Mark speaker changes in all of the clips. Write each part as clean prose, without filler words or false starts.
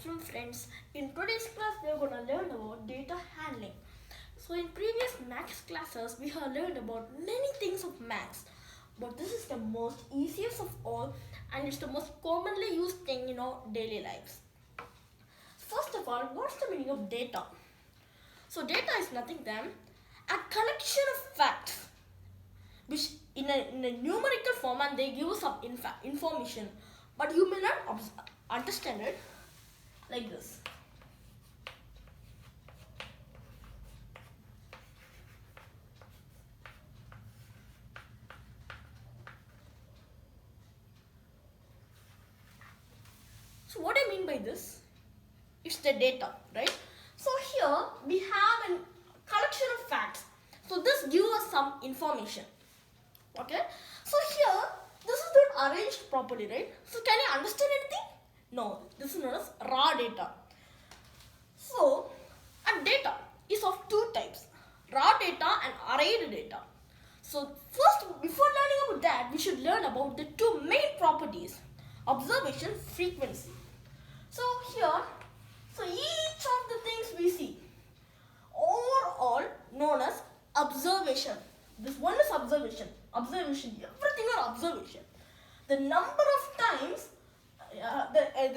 Speaker 1: from friends. In today's class we are going to learn about data handling. So in previous maths classes we have learned about many things of maths, but this is the most easiest of all and it's the most commonly used thing in our daily lives. First of all, what's the meaning of data? So data is nothing than a collection of facts which in a numerical form, and they give us some information, but you may not understand it like this. So what do I mean by this? It's the data, right? So here we have a collection of facts. So this gives us some information. Okay, so here this is not arranged properly, right? So can you understand anything? No, this is known as raw data. So a data is of two types, raw data and arrayed data. So first, before learning about that, we should learn about the two main properties, observation, frequency. So here, so each of the things we see are all known as observation. This one is observation. Observation, everything are observation. The number of times,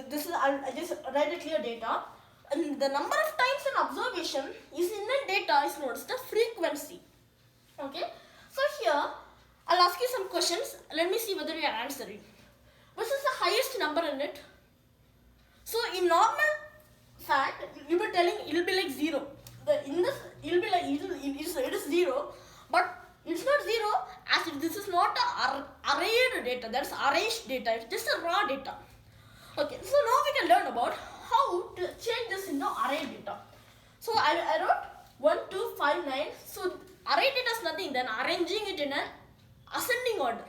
Speaker 1: this is, I just write a clear data, and the number of times an observation is in the data is known as the frequency. Okay, so here I'll ask you some questions. Let me see whether you are answering. Which is the highest number in it? So in normal fact, you will be telling it will be like 0. In this, it will be like it is 0, but it's not 0 as this is not a arrayed data. That's arranged data. It's just a raw data. Okay, so now we can learn about how to change this into arrayed data. So I wrote 1, 2, 5, 9. So arrayed data is nothing than arranging it in an ascending order.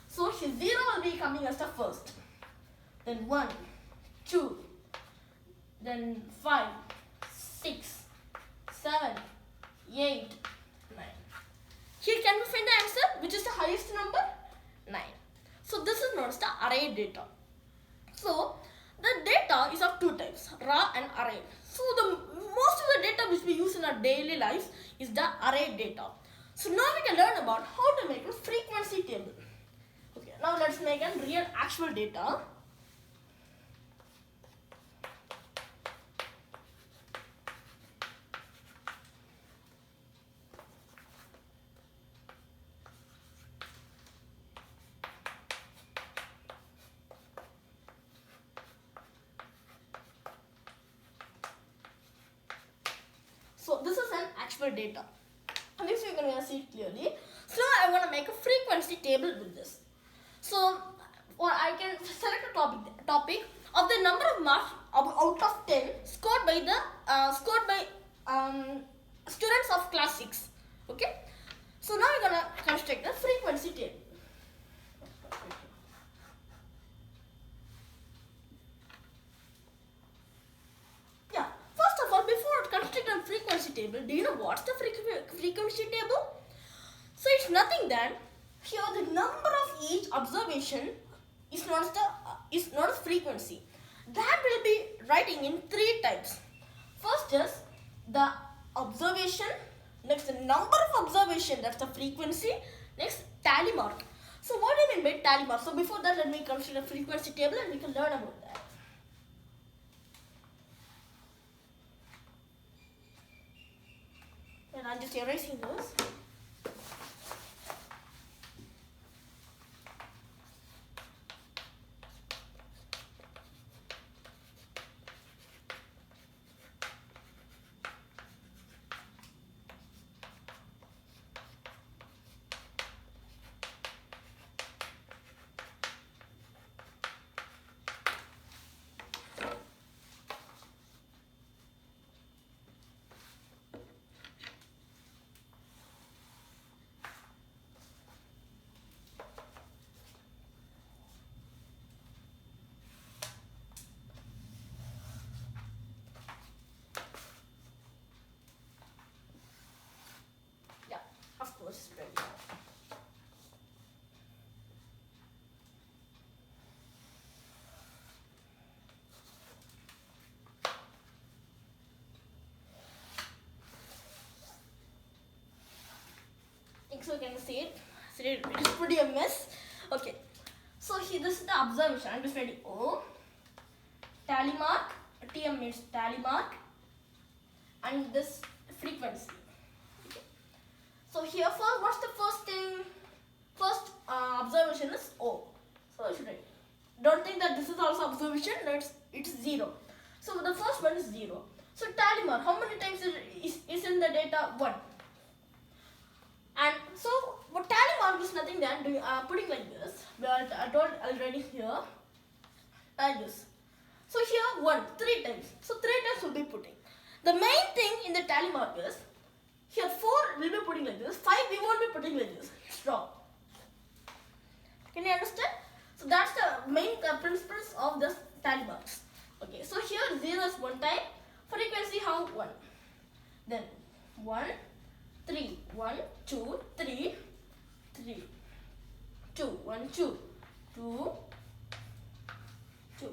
Speaker 1: So 0 will be coming as the first. Then 1, 2, then 5, 6, 7, 8, 9. Here can we find the answer, which is the highest number? 9. So this is known as the array data. So the data is of two types, raw and array. So the most of the data which we use in our daily lives is the array data. So now we can learn about how to make a frequency table. Okay, now let's make a real actual data. So this is an actual data. This you can see it clearly. So I want to make a frequency table with this. So or I can select a topic of the number of marks out of 10 scored by students of class 6. Okay. So now we're gonna construct the frequency table. Frequency table. Do you know what's the frequency table? So it's nothing than here the number of each observation is not as frequency. That will be writing in three types. First is the observation, next the number of observation, that's the frequency, next tally mark. So what do you mean by tally mark? So before that, let me consider frequency table and we can learn about that. And I'm just erasing those. So you can see it. It's pretty a mess. Okay. So here this is the observation. I'm just writing O. Tally mark. TM means tally mark. And this frequency. Okay. So here first, what's the first thing? First observation is O. So I should write. Don't think that this is also observation. No, it's 0. So the first one is 0. So tally mark. How many times is in the data? 1. And so what tally mark is nothing than putting like this. I told already here. Like this. So here 1, 3 times. So 3 times will be putting. The main thing in the tally mark is here 4 will be putting like this. 5 we won't be putting like this. It's wrong. Can you understand? So that's the main principles of the tally marks. Okay. So here 0 is 1 time. Frequency how 1. Then 1, 3, 1, 2, 3, 3, 2, 1, 2, 2, 2.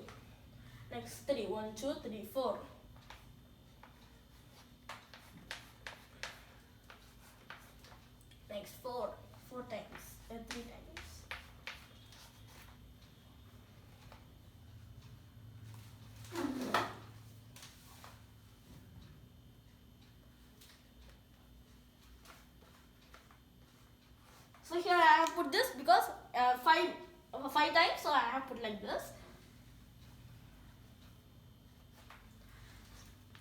Speaker 1: Next 3, 1, 2, 3, 4. Next 4 times, 3 times. So here I have put this because 5 times, so I have put like this.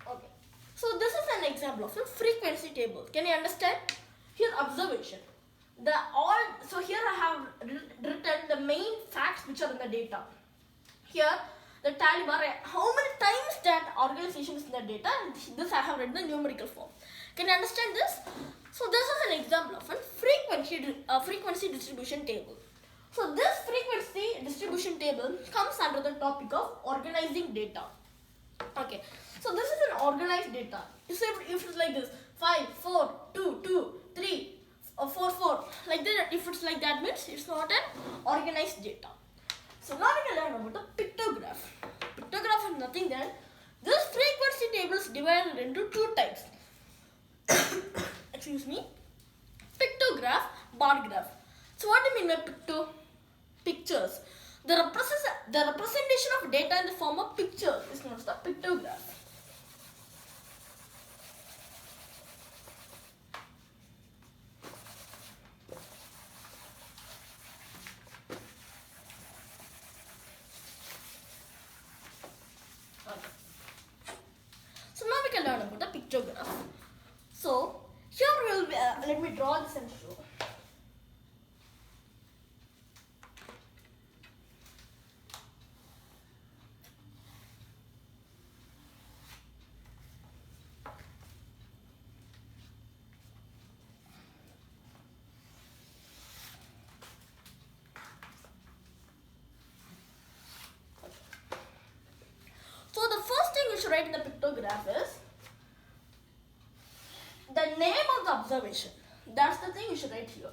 Speaker 1: Okay. So this is an example of a frequency table. Can you understand? Here observation. So here I have written the main facts which are in the data. Here the tally bar, how many times that organization is in the data. This I have written in the numerical form. Can you understand this? So this is an example of a frequency distribution table. So this frequency distribution table comes under the topic of organizing data. Okay. So this is an organized data. If it's like this, 5, 4, 2, 2, 3, 4, 4, like that. If it's like that, means it's not an organized data. So now we can learn about the pictograph. Pictograph is nothing than this frequency table is divided into 2 types. Excuse me. Pictograph, bar graph. So what do you mean by pictures? The representation of data in the form of pictures is known as the pictograph. Okay. So now we can learn about the pictograph. So here we will be, let me draw this and show. So the first thing you should write in the pictograph is the name of the observation. That's the thing you should write here.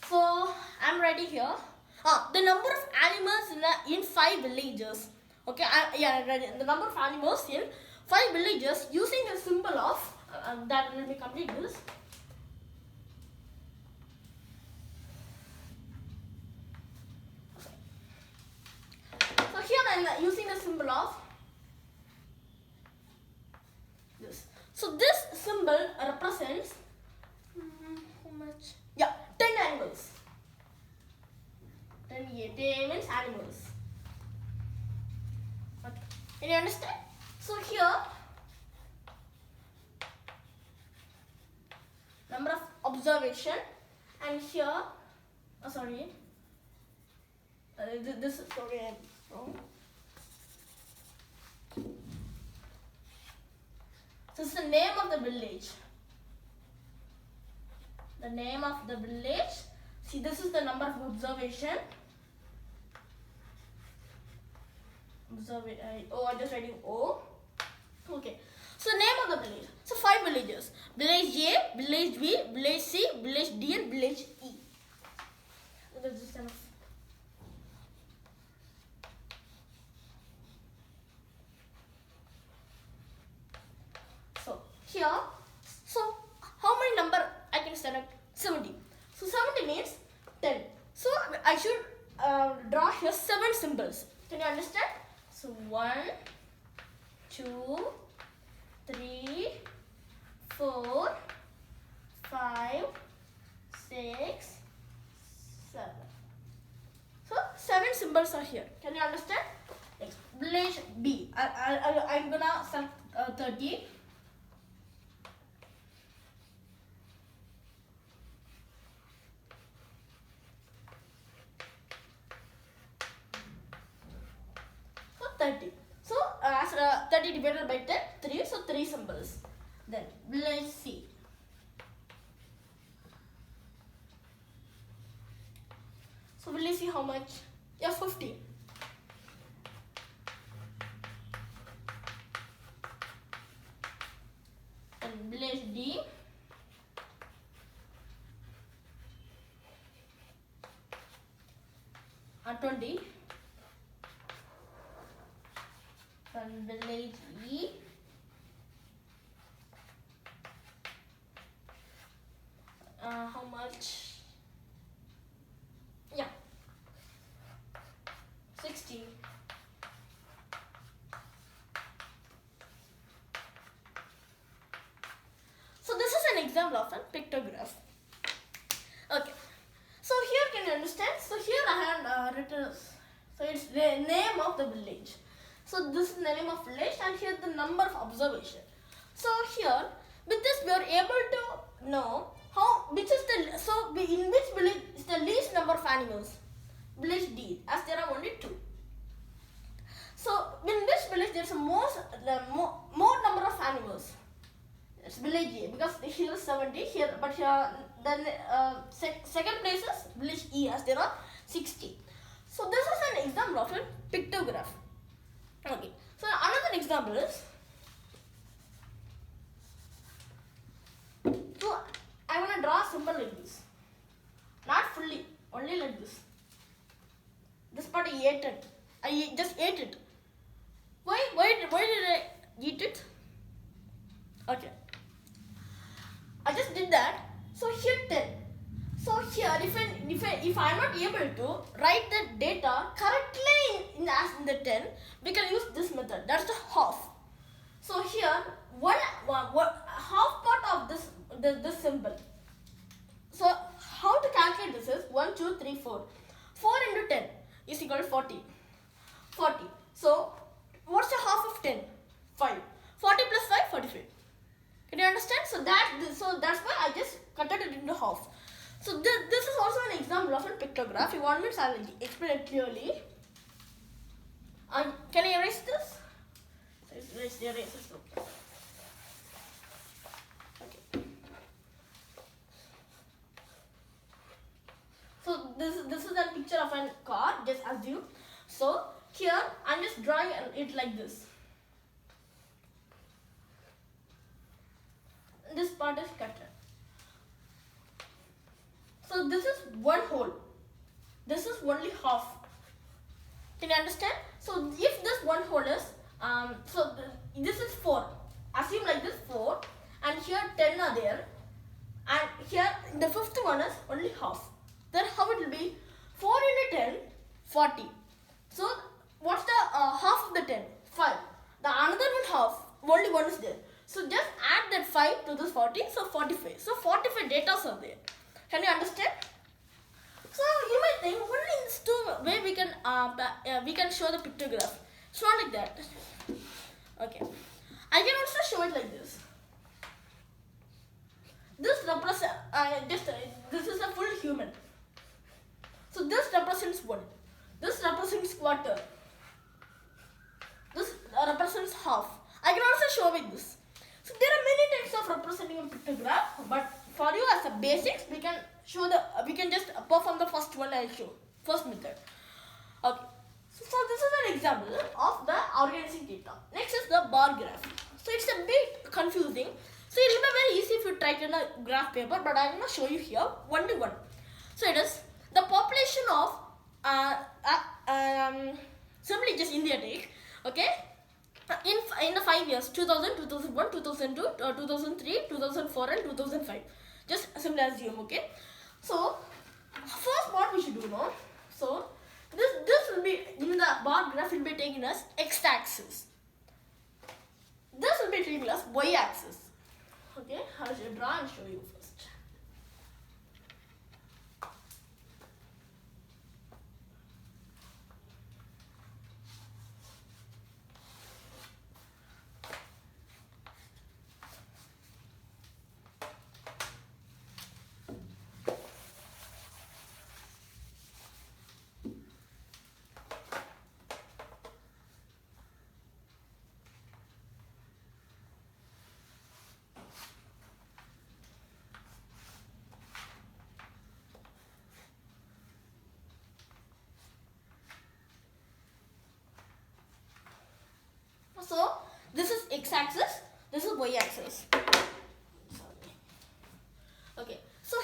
Speaker 1: So I'm writing here. The number of animals in 5 villages. Okay, I read it. The number of animals in 5 villages using the symbol of that. Let me complete this. So here I'm using the symbol of this. So this symbol represents how much? Yeah, 10 animals. 10 means animals. Okay. Can you understand? So here number of observation, and here sorry, this is sorry, I'm wrong. So this is the name of the village. The name of the village. See, this is the number of observation. I'm just writing O. Okay. So name of the village. So 5 villages. Village A, village B, village C, village D, and village E. So that's just enough. So here, so how many number I can select? 70. draw here 7 symbols. Can you understand? So 1, 2, 3, 4, 5, 6, 7. So 7 symbols are here. Can you understand? Next, village B. I'm gonna select 30. So 30. So as 30 divided by 10, 3. So 3 symbols. Then village C. So will you see how much? Yeah, 50. And village D. And 20. And village E. How much? Yeah, 60. So this is an example of a pictograph. Okay. So here can you understand? So here I have written. So it's the name of the village. So this is the name of village, and here the number of observation. So here with this we are able to know which is the in which village is the least number of animals. Village D, as there are only 2. So in which village there is more number of animals? It's village A, because here is 70 here, but here then second place is village E, as there are 60. So this is an example of a pictograph. Okay. So another example is, so I want to draw a symbol like this, not fully, only like this. This part I ate it. I just ate it. Why did I eat it? Okay. I just did that. So here 10. So here if I am not able to write the data correctly in the 10, we can use this method. That's the half. So here one half part of this symbol. So how to calculate this is 1, 2, 3, 4. 4 into 10 is equal to 40. 40. So what's the half of 10? 5. 40 plus 5, 45. Can you understand? So that's why I just cut it into half. So this is also an example of a pictograph. If you want me to, I will explain it clearly. Can I erase this? Erase this. Okay. So this is a picture of a car. Just assume. So here I'm just drawing it like this. This part is cut. So this is one whole. This is only half. Can you understand? So if this one whole is this is 4. Assume like this 4, and here 10 are there, and here the fifth one is only half. Then how it will be? 4 into 10, 40. So what's the half of the 10? 5. The another one half, only one is there. So just add that 5 to this 40, so 45. So 45 data are there. Can you understand? So you might think only in this two way we can show the pictograph. It's not like that. Okay. I can also show it like this. This represents this is a full human. So this represents 1. This represents quarter. This represents half. I can also show with this. So there are many types of representing a pictograph, but for you as a basics, we can just perform the first one I'll show. First method. Okay. So this is an example of the organizing data. Next is the bar graph. So it's a bit confusing. So it will be very easy if you try it in a graph paper, but I'm going to show you here one to one. So it is the population of simply just India take, okay, in the 5 years 2000, 2001, 2002, 2003, 2004 and 2005. Just simply assume, okay. So first what we should do now, so this will be, in the bar graph will be taken as x-axis. This will be taken as y-axis. Okay, I will draw and show you first. So this is x-axis, this is y-axis. Okay, so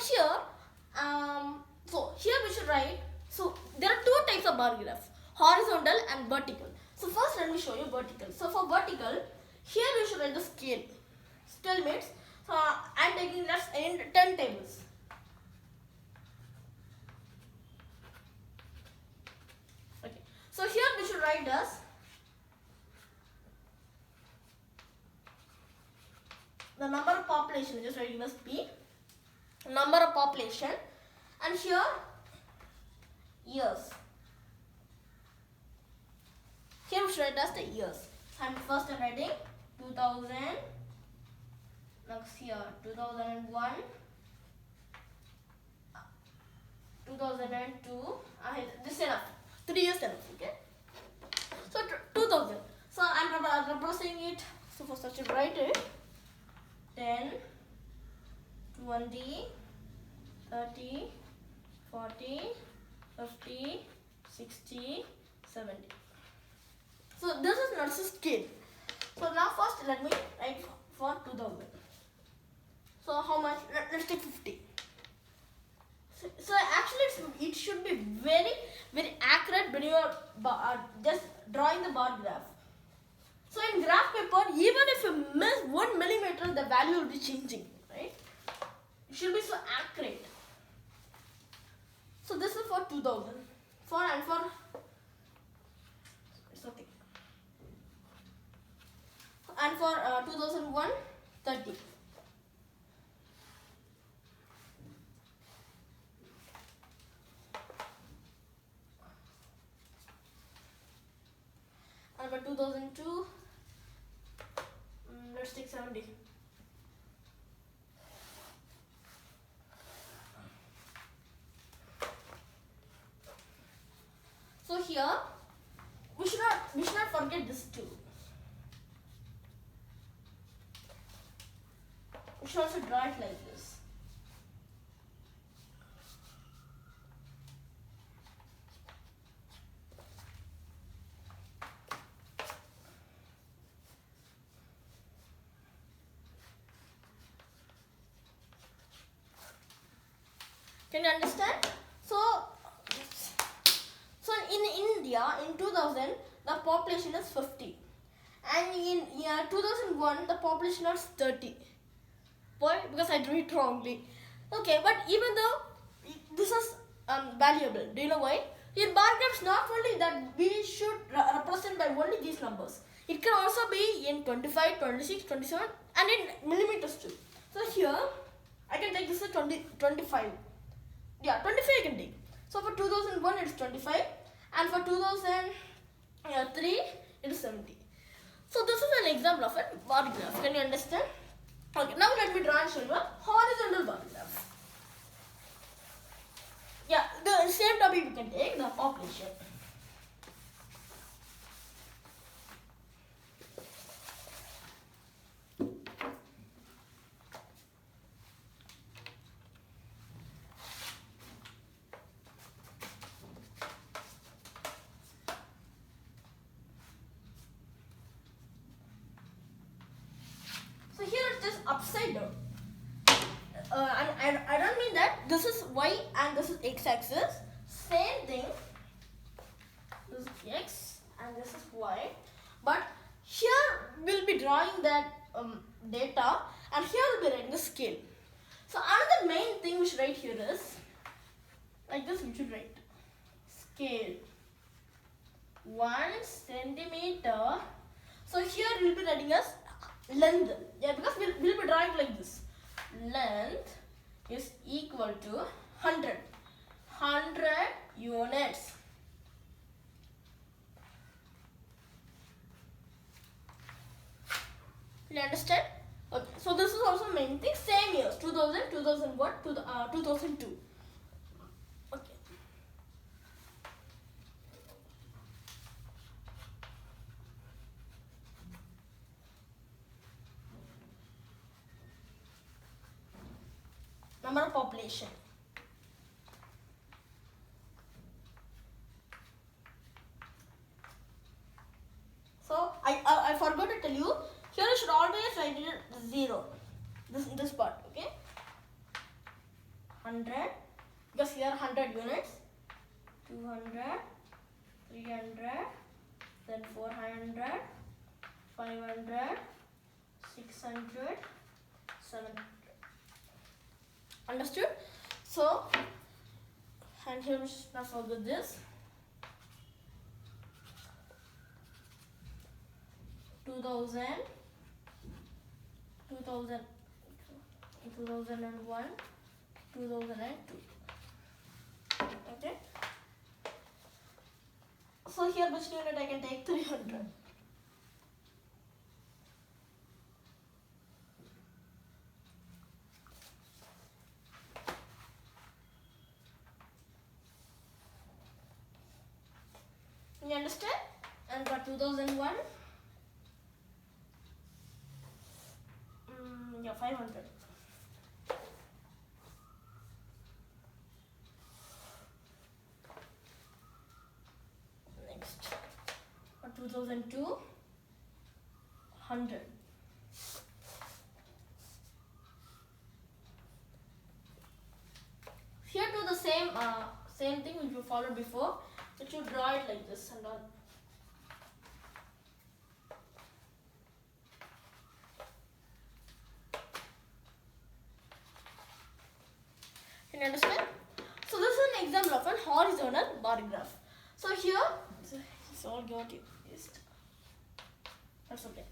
Speaker 1: here we should write. So there are two types of bar graph: horizontal and vertical. So first let me show you vertical. So for vertical, here we should write the scale. Scale means I am taking that in 10 tables. Okay, so here we should write as the number of population, just writing as P, number of population, and here years. Here we should write as the years. First I'm writing 2000, next here 2001, 2002, this is enough, 3 years enough, okay. So 2000, so I'm representing it, so first I should write it 10, 20, 30, 40, 50, 60, 70. So this is not a scale. So now first let me write for 2000. So how much? Let's take 50. So actually it should be very accurate when you are just drawing the bar graph. So in graph paper, even if you miss 1 millimeter, the value will be changing, right? It should be so accurate. So this is for 2000. It's okay. And for 2001, 30. And for 2002, let's take 70. So here we should not forget this too. We should also draw it like this. Can you understand? So in India in 2000 the population is 50, and in 2001 the population was 30. Why? Because I drew it wrongly. Okay, but even though this is valuable, do you know why? In bar graphs, not only that we should represent by only these numbers. It can also be in 25, 26, 27 and in millimeters too. So here I can take this as 25. Yeah, 25 I can take. So for 2001 it is 25, and for 2003 it is 70. So this is an example of a bar graph. Can you understand? Okay, now let me draw and show you a horizontal bar graph. Yeah, the same topic we can take, the population. So here it is upside down. I don't mean that this is y and this is x-axis. Same thing. This is x and this is y. But here we'll be drawing that data, and here we'll be writing the scale. So another main thing we should write here is like this. We should write scale. 1 centimeter. So here we'll be writing as length. Yeah, because we'll be drawing like this. Length is equal to 100. 100 units. You understand? Okay. So this is also main thing. Same years. 2000, 2001, 2002. Okay. Number of population. So I forgot to tell you. Here you should always write it 0. This part, okay? 100, because here 100 units. 200, 300, then 400, 500, 600, 700. Understood? So, and here we should not forget this. 2000, 2001, 2002. Okay. So here which unit I can take? 300. You understand? And for 2001, yeah, 500. Next, for 2002, 100. Here do the same thing which you followed before. But you draw it like this and all. Can you understand? So this is an example of a horizontal bar graph. So here, it's all got used. That's okay.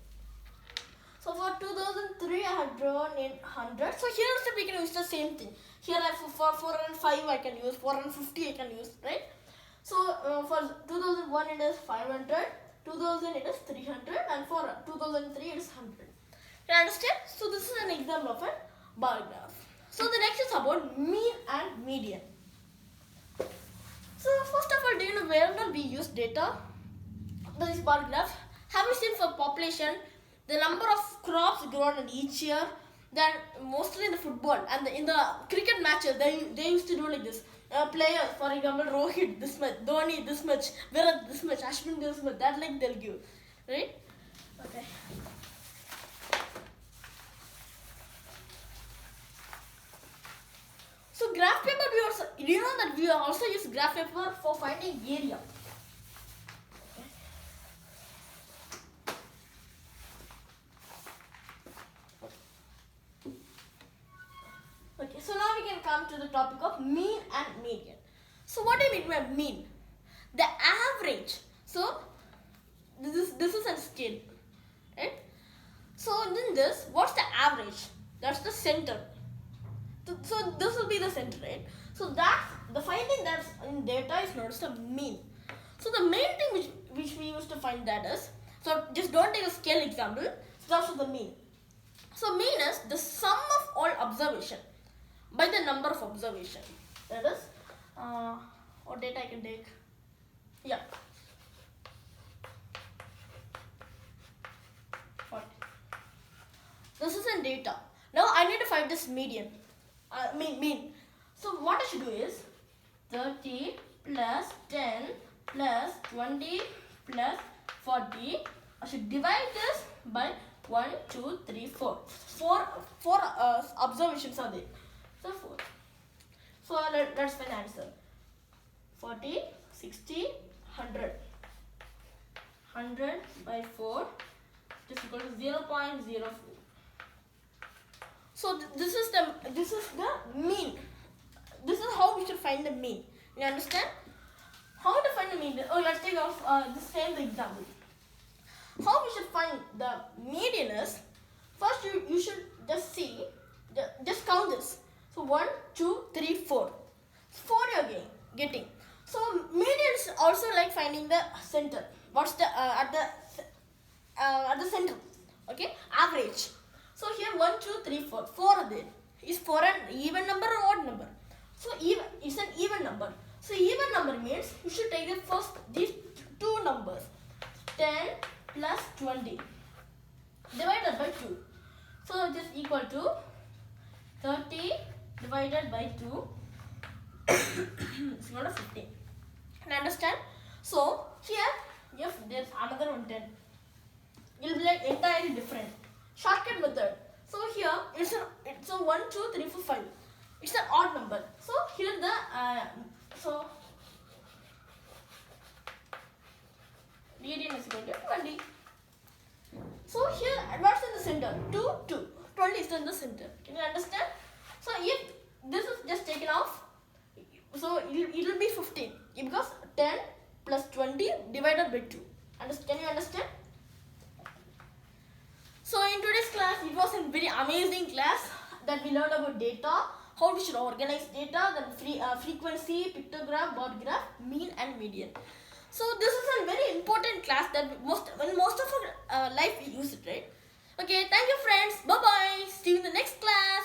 Speaker 1: So for 2003 I have drawn in 100. So here also we can use the same thing. Here for 405 I can use, 450 I can use, right? So for 2001 it is 500, 2000 it is 300, and for 2003 it is 100. Can you understand? So this is an example of a bar graph. So the next is about mean and median. So first of all, do you know wherever we use data, this bar graph, have you seen for population, the number of crops grown in each year? Then mostly in the football and in the cricket matches, they used to do like this. Players, for example, Rohit this much, Dhoni this much, Virat this much, Ashwin this much. That like they'll give, right? Okay. So graph paper, you know that we also use graph paper for finding area. Okay, so now we can come to the topic of mean and median. So what do you mean by mean? The average. So this is a scale, right? So in this, what's the average? That's the center. So this will be the center, right? So that the finding that's in data is known as the mean. So the main thing which we used to find that is, so just don't take a scale example. So that's the mean. So mean is the sum of all observation by the number of observation. That is, what data I can take? Yeah. 40. This is in data. Now I need to find this median. Mean. So what I should do is 30 plus 10 plus 20 plus 40. I should divide this by 1, 2, 3, 4. Four observations are there. So 4. So let's find answer. 40, 60, 100. 100 by 4 is equal to 0.04. So this is the mean. This is how we should find the mean. You understand? How to find the median? Oh, let's take off the same example. How we should find the median is, first you should just see, just count this. So 1, 2, 3, 4. 4 you're getting. So median is also like finding the center. What's the at the center? Okay, average. So here 1, 2, 3, 4. 4 are there. Is 4 an even number or odd number? So even it's an even number. So even number means you should take the first these two numbers, 10 plus 20 divided by 2. So this is equal to 30 divided by 2. It's not a 15. Can you understand? So here, if there's another one 10, it will be like entirely different. Shortcut method. So here it's a 1, 2, 3, 4, 5. It's an odd number. So here the median is equal to 20. So here what's in the center? 2, 2. 20 is in the center. Can you understand? So if this is just taken off, so it will be 15 because 10 plus 20 divided by 2. Can you understand? So in today's class, it was a very amazing class that we learned about data, how we should organize data, then frequency, pictogram, bar graph, mean and median. So this is a very important class that most of our life we use it, right? Okay, thank you friends. Bye bye. See you in the next class.